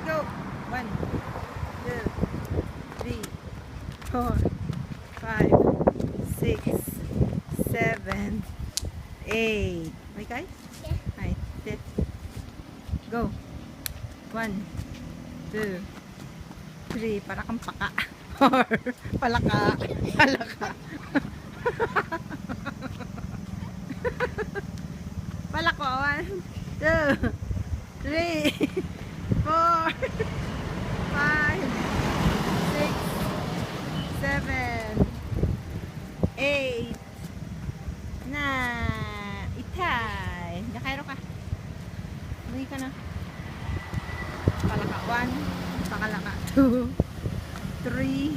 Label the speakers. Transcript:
Speaker 1: go. 1, 2, 3, 4, 5, 6, 7, 8. May kay?
Speaker 2: Yeah.
Speaker 1: Ay, sit. Go. 1, 2, 3. Para kang paka. Or palaka. Palaka. Palako. 1, 2, 3, 4, 5, 6, 7, 8. Na. Itay. Nakairo ka. Uwi ka na. Palaka. 1. Pakalaka. 2, 3,